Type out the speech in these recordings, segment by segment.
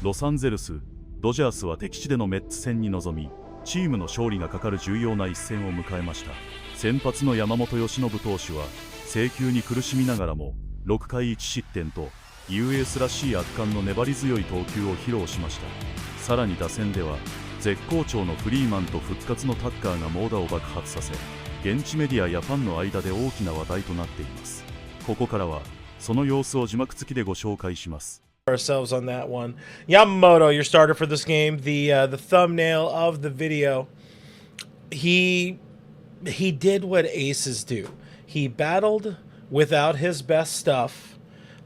ロサンゼルス、ドジャースは敵地でのメッツ戦に臨み、チームの勝利がかかる重要な一戦を迎えました。先発の山本由伸投手は制球に苦しみながらも6回1失点と雄エースらしい圧巻の粘り強い投球を披露しました。さらに打線では絶好調のフリーマンと復活のタッカーが猛打を爆発させ、現地メディアやファンの間で大きな話題となっています。ここからはその様子を字幕付きでご紹介します。Ourselves on that one. Yamamoto, your starter for this game. The thumbnail of the video. He did what aces do. He battled without his best stuff.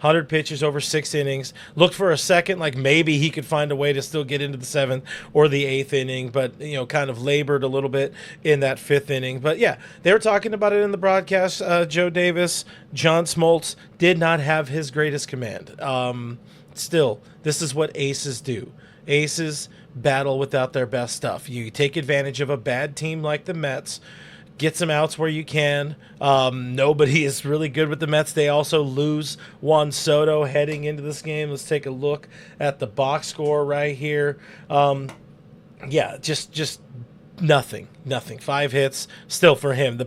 100 pitches over 6 innings. Looked for a second, like maybe he could find a way to still get into the 7th or the 8th inning, but kind of labored a little bit in that 5th inning. But yeah, they were talking about it in the broadcast. Joe Davis, John Smoltz did not have his greatest command. Still, this is what aces do. Aces battle without their best stuff. You take advantage of a bad team like the Mets, get some outs where you can. Nobody is really good with the Mets. They also lose Juan Soto heading into this game. Let's take a look at the box score right here. Yeah, just nothing. 5 hits still for him. The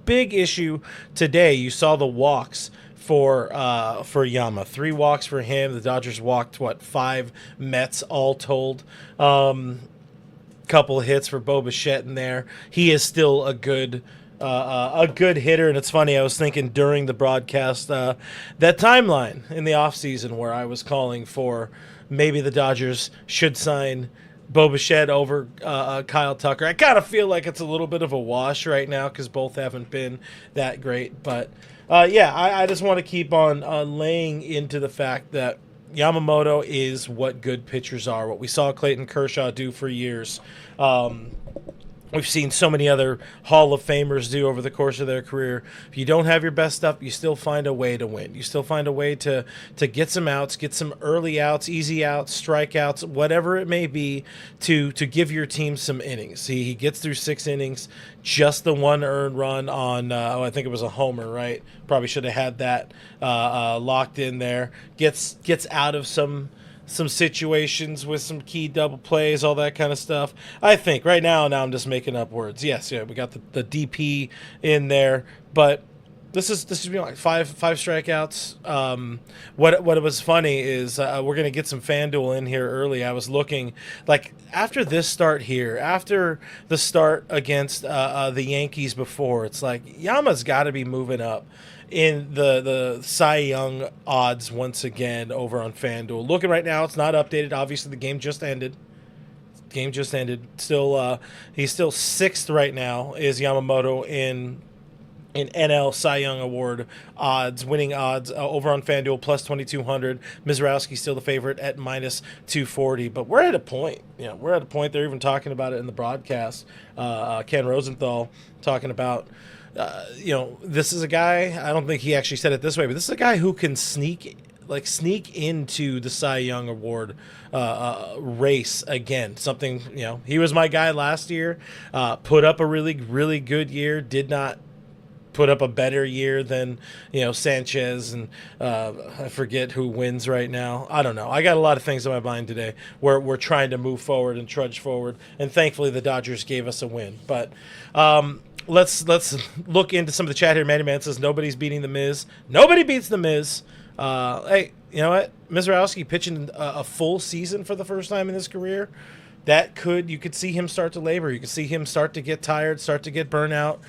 big issue today, you saw the walks for Yama. 3 walks for him. The Dodgers walked 5 Mets all told. Couple hits for Bo Bichette in there. He is still a good hitter, and it's funny, I was thinking during the broadcast that timeline in the offseason where I was calling for maybe the Dodgers should sign Bo Bichette over Kyle Tucker. I kind of feel like it's a little bit of a wash right now because both haven't been that great, but yeah, I just want to keep on laying into the fact that Yamamoto is what good pitchers are, what we saw Clayton Kershaw do for years. We've seen so many other Hall of Famers do over the course of their career. If you don't have your best stuff, you still find a way to win. You still find a way to get some outs, get some early outs, easy outs, strikeouts, whatever it may be, to give your team some innings. He gets through 6 innings, just the 1 earned run on, I think it was a homer, right? Probably should have had that locked in there. Gets out of some situations with some key double plays, all that kind of stuff. I think right now I'm just making up words. Yes, yeah, we got the DP in there, but this is like five strikeouts. What was funny is we're gonna get some FanDuel in here early. I was looking like after this start here, after the start against the Yankees before, it's like Yama's got to be moving up in the Cy Young odds once again over on FanDuel. Looking right now, it's not updated. Obviously, the game just ended. Still, he's still 6th right now. Is Yamamoto in NL Cy Young Award odds, winning odds over on FanDuel plus 2,200. Mizrowski still the favorite at minus 240. But we're at a point. We're at a point. They're even talking about it in the broadcast. Ken Rosenthal talking about. This is a guy, I don't think he actually said it this way, but this is a guy who can sneak into the Cy Young Award race again. Something, he was my guy last year, put up a really, really good year, did not put up a better year than, Sanchez and I forget who wins right now. I don't know. I got a lot of things in my mind today. We're trying to move forward and trudge forward, and thankfully the Dodgers gave us a win. But let's look into some of the chat here. Manny Man says nobody's beating the Miz. Nobody beats the Miz. Hey, you know what? Mizrowski pitching a full season for the first time in his career. You could see him start to labor. You could see him start to get tired, start to get burnout.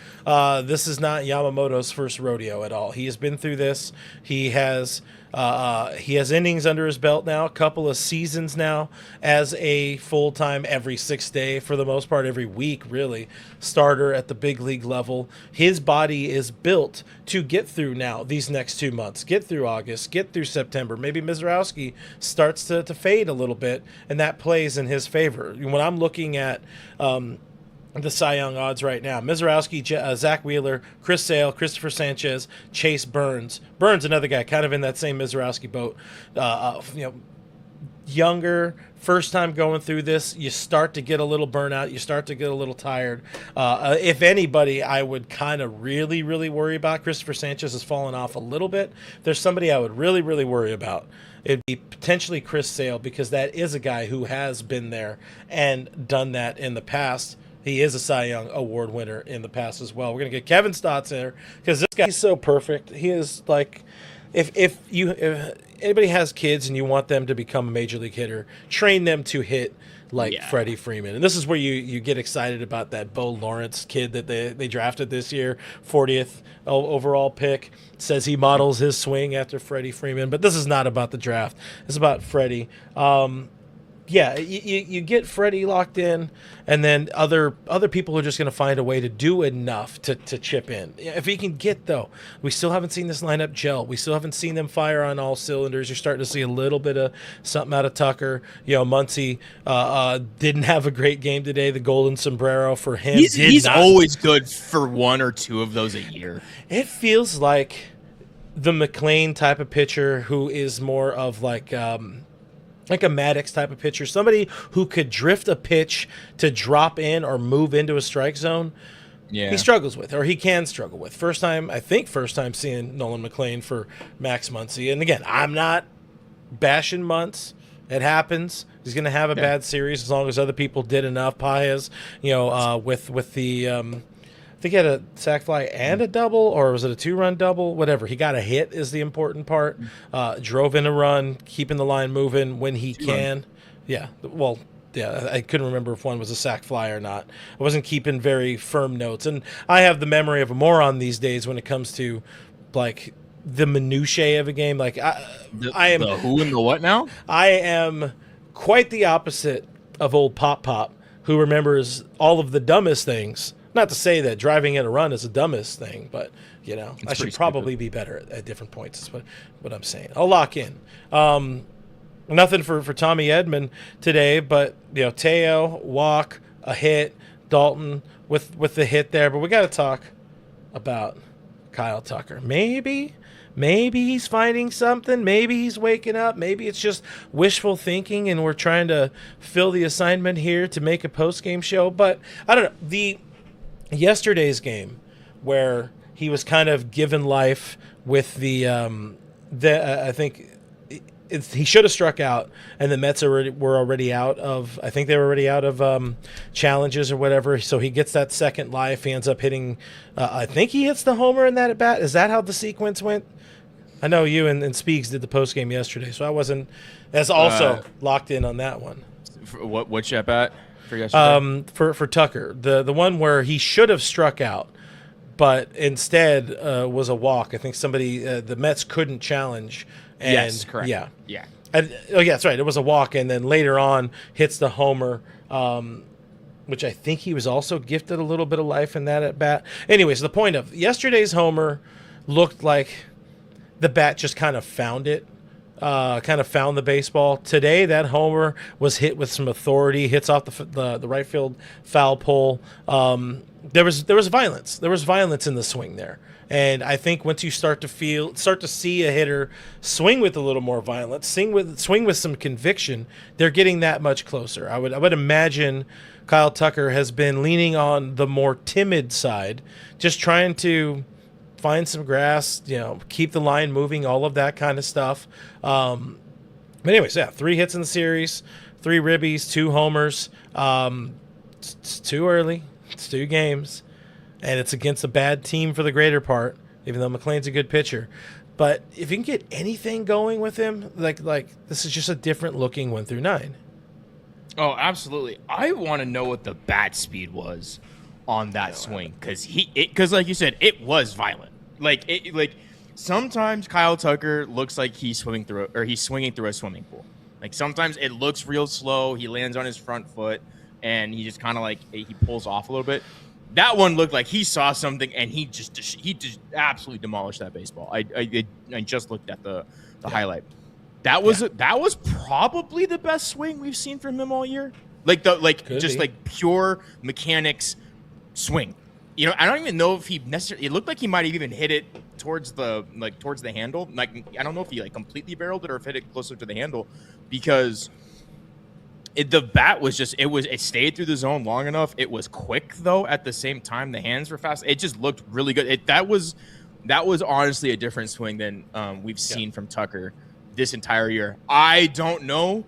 This is not Yamamoto's first rodeo at all. He has been through this. He has innings under his belt now, a couple of seasons now as a full-time every 6th day, for the most part every week really, starter at the big league level. His body is built to get through now these next 2 months, get through August, get through September. Maybe Mizrowski starts to fade a little bit, and that plays in his favor. When I'm looking at the Cy Young odds right now: Mizrowski, Zach Wheeler, Chris Sale, Christopher Sanchez, Chase Burns. Burns, another guy kind of in that same Mizrowski boat. younger, first time going through this, you start to get a little burnout. You start to get a little tired. If anybody, I would kind of really, really worry about. Christopher Sanchez has fallen off a little bit. There's somebody I would really, really worry about. It'd be potentially Chris Sale, because that is a guy who has been there and done that in the past. He is a Cy Young Award winner in the past as well. We're going to get Kevin's thoughts there, because this guy's so perfect. He is like, if anybody has kids and you want them to become a major league hitter, train them to hit like Freddie Freeman. And this is where you get excited about that Bo Lawrence kid that they drafted this year, 40th overall pick. Says he models his swing after Freddie Freeman. But this is not about the draft. It's about Freddie. You get Freddie locked in, and then other people are just going to find a way to do enough to chip in. If he can get, though, we still haven't seen this lineup gel. We still haven't seen them fire on all cylinders. You're starting to see a little bit of something out of Tucker. Muncy didn't have a great game today. The golden sombrero for him. He's always good for one or two of those a year. It feels like the McLean type of pitcher who is more of like a Maddox type of pitcher, somebody who could drift a pitch to drop in or move into a strike zone. He struggles with, or he can struggle with. First time seeing Nolan McLean for Max Muncy. And again, I'm not bashing Muntz. It happens. He's going to have a bad series as long as other people did enough. Paez, with the I think he had a sac fly and a double, or was it a 2-run double? Whatever. He got a hit is the important part. Drove in a run, keeping the line moving when he can. Yeah. Well, yeah, I couldn't remember if one was a sac fly or not. I wasn't keeping very firm notes. And I have the memory of a moron these days when it comes to, like, the minutiae of a game. Like, I am the who and the what now? I am quite the opposite of old Pop, who remembers all of the dumbest things. Not to say that driving in a run is the dumbest thing, but, I should probably be better at different points is what I'm saying. I'll lock in. Nothing for Tommy Edman today, but, Teo, walk, a hit, Dalton with the hit there. But we got to talk about Kyle Tucker. Maybe he's finding something. Maybe he's waking up. Maybe it's just wishful thinking and we're trying to fill the assignment here to make a post-game show. But I don't know. Yesterday's game, where he was kind of given life with I think he should have struck out, and the Mets were already out of. I think they were already out of challenges or whatever. So he gets that second life. He ends up hitting. I think he hits the homer in that at bat. Is that how the sequence went? I know you and Speaks did the post game yesterday, so I wasn't as also locked in on that one. Which at bat? For Tucker, the one where he should have struck out, but instead was a walk. I think somebody the Mets couldn't challenge. And, yes, correct. Yeah. That's right. It was a walk, and then later on hits the homer, which I think he was also gifted a little bit of life in that at bat. Anyways, the point of yesterday's homer looked like the bat just kind of found it. Kind of found the baseball. Today, that homer was hit with some authority, hits off the right field foul pole. There was violence. There was violence in the swing there. And I think once you start to see a hitter swing with a little more violence, swing with some conviction, they're getting that much closer. I would imagine Kyle Tucker has been leaning on the more timid side, just trying to find some grass, keep the line moving, all of that kind of stuff. But anyways, 3 hits in the series, 3 ribbies, 2 homers. It's too early. It's 2 games, and it's against a bad team for the greater part, even though McLean's a good pitcher. But if you can get anything going with him, like this is just a different looking 1 through 9. Oh, absolutely. I want to know what the bat speed was on that swing, because like you said, it was violent. Like sometimes Kyle Tucker looks like he's swinging through a swimming pool. Like sometimes it looks real slow. He lands on his front foot and he just kind of he pulls off a little bit. That one looked like he saw something and he just absolutely demolished that baseball. I just looked at the highlight. That was probably the best swing we've seen from him all year. Like pure mechanics swing. You know, I don't even know if he necessarily. It looked like he might have even hit it towards the handle. Like, I don't know if he like completely barreled it or if hit it closer to the handle, because the bat was just it stayed through the zone long enough. It was quick though. At the same time, the hands were fast. It just looked really good. That was honestly a different swing than we've seen from Tucker this entire year. I don't know.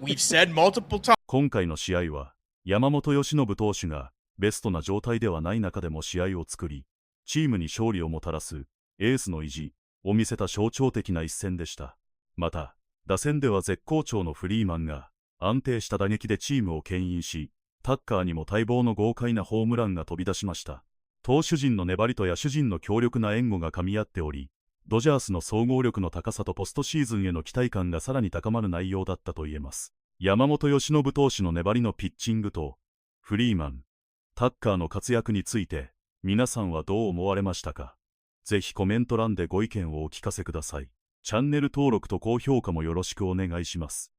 We've said multiple times. 今回の試合は山本由伸投手がベストな状態ではない中でも試合を作り、チームに勝利をもたらすエースの意地を見せた象徴的な一戦でした。また、打線では絶好調のフリーマンが安定した打撃でチームを牽引し、タッカーにも待望の豪快なホームランが飛び出しました。投手陣の粘りと野手陣の強力な援護が噛み合っており、ドジャースの総合力の高さとポストシーズンへの期待感がさらに高まる内容だったと言えます。山本由伸投手の粘りのピッチングと、フリーマン、タッカーの活躍について、皆さんはどう思われましたか？ぜひコメント欄でご意見をお聞かせください。チャンネル登録と高評価もよろしくお願いします。